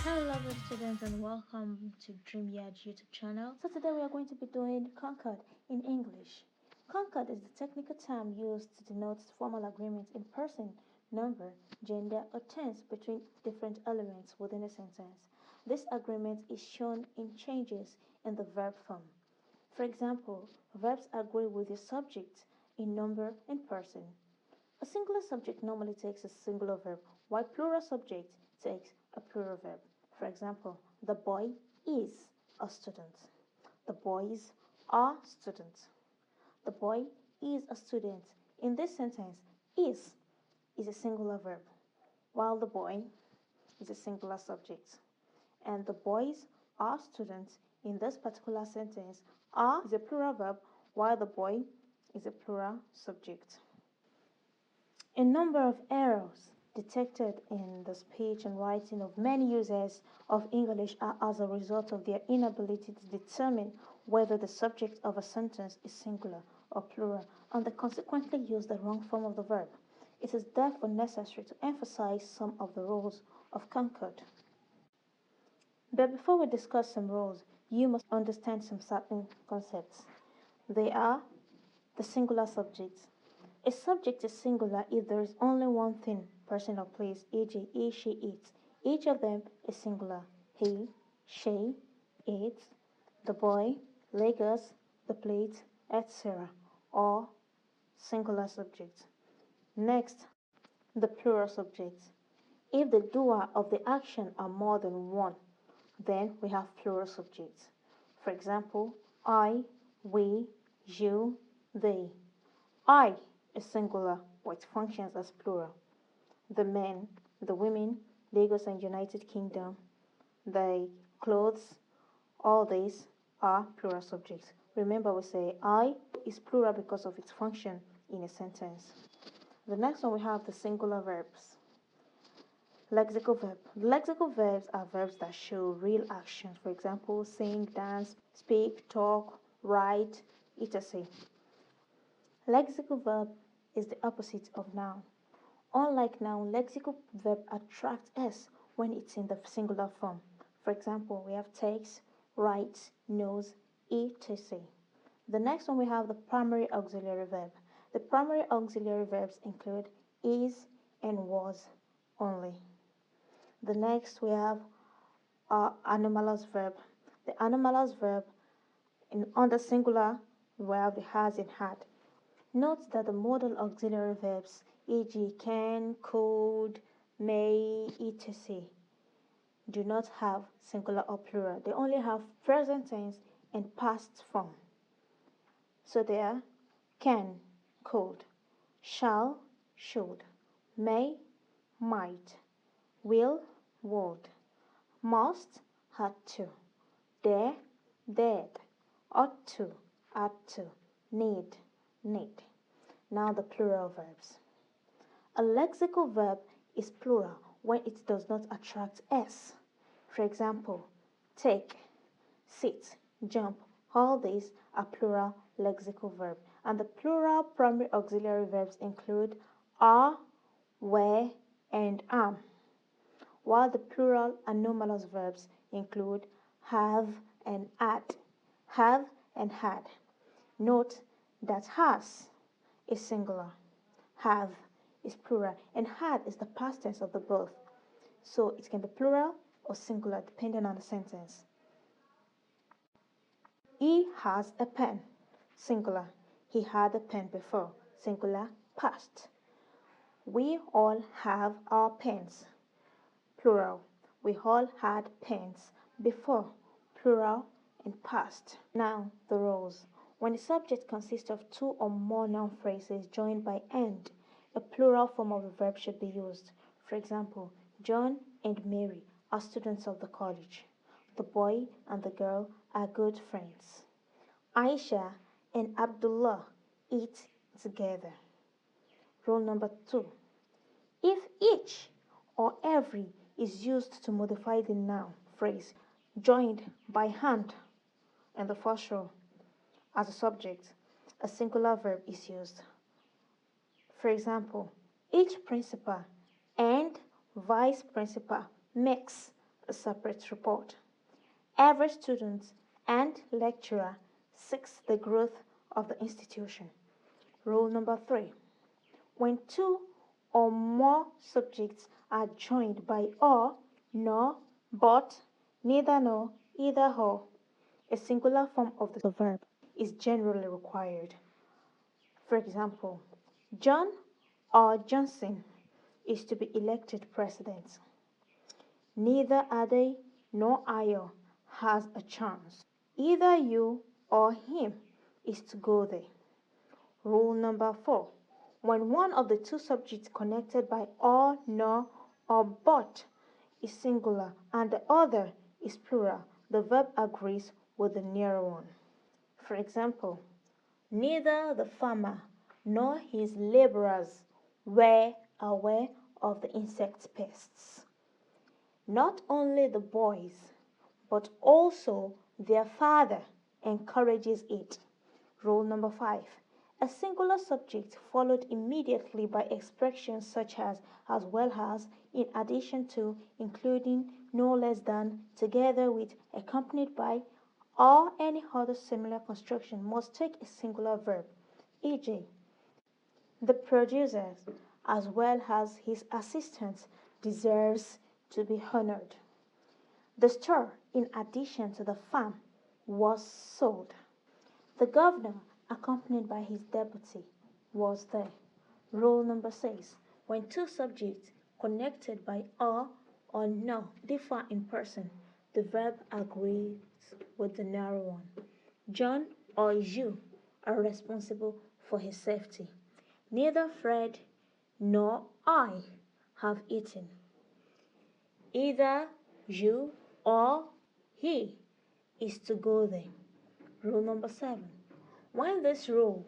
Hello lovely students and welcome to DreamYard YouTube channel. So today we are going to be doing Concord in English. Concord is the technical term used to denote formal agreements in person, number, gender, or tense between different elements within a sentence. This agreement is shown in changes in the verb form. For example, verbs agree with the subject in number and person. A singular subject normally takes a singular verb, while plural subject takes a plural verb. For example, the boy is a student. The boys are students. The boy is a student. In this sentence, is a singular verb, while the boy is a singular subject. And the boys are students in this particular sentence are is a plural verb, while the boy is a plural subject. A number of errors detected in the speech and writing of many users of English are as a result of their inability to determine whether the subject of a sentence is singular or plural, and they consequently use the wrong form of the verb. It is therefore necessary to emphasize some of the rules of Concord. But before we discuss some rules, you must understand some certain concepts. They are the singular subject. A subject is singular if there is only one thing, person, or place, e.g., he, she, it. Each of them is singular. He, she, it, the boy, Lagos, the plate, etc. Or singular subjects. Next, the plural subjects. If the doer of the action are more than one, then we have plural subjects. For example, I, we, you, they. I is singular, but it functions as plural. The men, the women, Lagos and United Kingdom, the clothes, all these are plural subjects. Remember, we say I is plural because of its function in a sentence. The next one we have the singular verbs. Lexical verb. Lexical verbs are verbs that show real actions. For example, sing, dance, speak, talk, write, etc. Lexical verb is the opposite of noun. Unlike noun, lexical verb attracts S when it's in the singular form. For example, we have takes, writes, knows, etc. The next one we have the primary auxiliary verb. The primary auxiliary verbs include is and was only. The next we have anomalous verb. The anomalous verb under singular we have the has and had. Note that the modal auxiliary verbs, e.g., can, could, may, etc., do not have singular or plural. They only have present tense and past form. So they are can, could, shall, should, may, might, will, would, must, had to, dare, dared, ought to, need, need. Now the plural verbs. A lexical verb is plural when it does not attract S. For example, take, sit, jump. All these are plural lexical verbs. And the plural primary auxiliary verbs include are, were, and am. While the plural anomalous verbs include have and had. Have and had. Note that has is singular, have is plural, and had is the past tense of the both. So it can be plural or singular depending on the sentence. He has a pen, singular. He had a pen before, singular, past. We all have our pens, plural. We all had pens before, plural and past. Now the rules. When a subject consists of two or more noun phrases joined by and, a plural form of the verb should be used. For example, John and Mary are students of the college. The boy and the girl are good friends. Aisha and Abdullah eat together. Rule number 2. If each or every is used to modify the noun phrase joined by hand in the first row as a subject, a singular verb is used. For example, each principal and vice principal makes a separate report. Every student and lecturer seeks the growth of the institution. Rule number 3. When two or more subjects are joined by or, nor, but, neither nor, either or, a singular form of the verb is generally required. For example, John or Johnson is to be elected president. Neither Ade nor Ayo has a chance. Either you or him is to go there. Rule number 4. When one of the two subjects connected by or, nor, or but is singular and the other is plural, the verb agrees with the nearer one. For example, neither the farmer nor his laborers were aware of the insect pests. Not only the boys, but also their father encourages it. Rule number 5. A singular subject followed immediately by expressions such as well as, in addition to, including, no less than, together with, accompanied by, or any other similar construction must take a singular verb, e.g., the producer, as well as his assistant, deserves to be honored. The store, in addition to the farm, was sold. The governor, accompanied by his deputy, was there. Rule number 6. When two subjects connected by or no differ in person, the verb agrees with the narrow one. John or you are responsible for his safety. Neither Fred nor I have eaten. Either you or he is to go there. Rule number 7. When this rule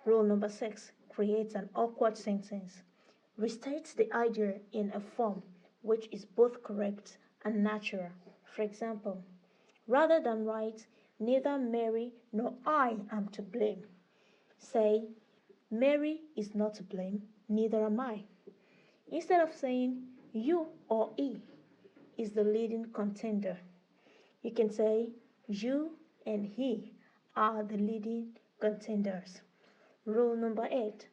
number 6, creates an awkward sentence, restates the idea in a form which is both correct and natural. For example, rather than write, neither Mary nor I am to blame, say, Mary is not to blame, neither am I. Instead of saying, you or he is the leading contender, you can say, you and he are the leading contenders. Rule number 8.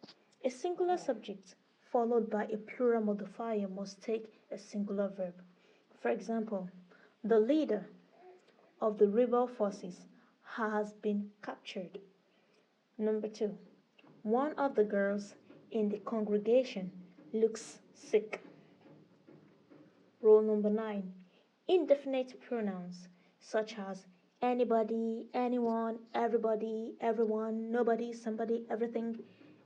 A singular subject followed by a plural modifier must take a singular verb. For example, the leader of the rebel forces has been captured. Number 2. One of the girls in the congregation looks sick. Rule number 9. Indefinite pronouns such as anybody, anyone, everybody, everyone, nobody, somebody, everything,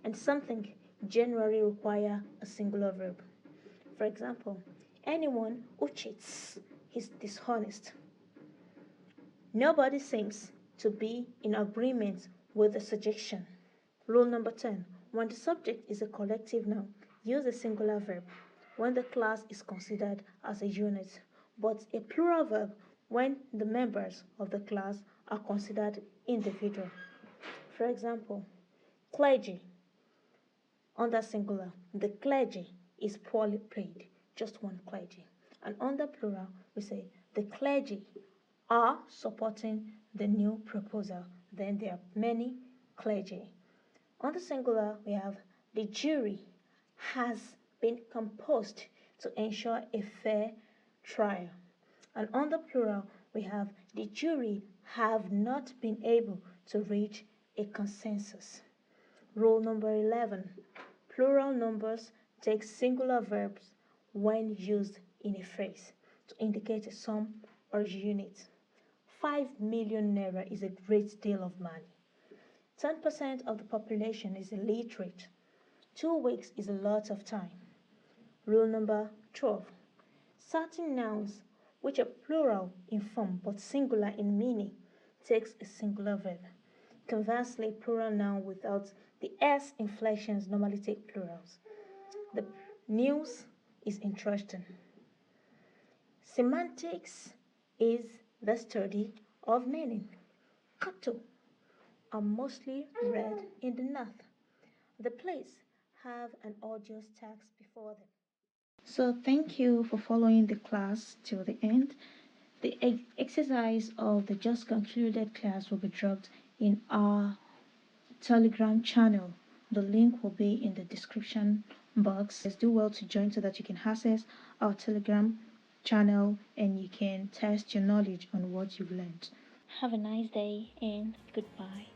and something generally require a singular verb. For example, anyone who cheats is dishonest. Nobody seems to be in agreement with the suggestion. Rule number 10. When the subject is a collective noun, use a singular verb when the class is considered as a unit, but a plural verb when the members of the class are considered individual. For example, clergy. Under singular, the clergy is poorly paid, just one clergy. And under plural, we say the clergy are supporting the new proposal. Then there are many clergy. On the singular, we have the jury has been composed to ensure a fair trial. And on the plural, we have the jury have not been able to reach a consensus. Rule number 11. Plural numbers take singular verbs when used in a phrase to indicate a sum or unit. 5 million naira is a great deal of money. 10% of the population is illiterate. 2 weeks is a lot of time. Rule number 12. Certain nouns which are plural in form but singular in meaning takes a singular verb. Conversely, plural noun without the S inflections normally take plurals. The news is interesting. Semantics is the study of meaning. Cattle are mostly read in the north. The plays have an audience text before them. So thank you for following the class till the end. The exercise of the just concluded class will be dropped in our Telegram channel. The link will be in the description box. Do well to join so that you can access our Telegram channel and you can test your knowledge on what you've learned. Have a nice day and goodbye.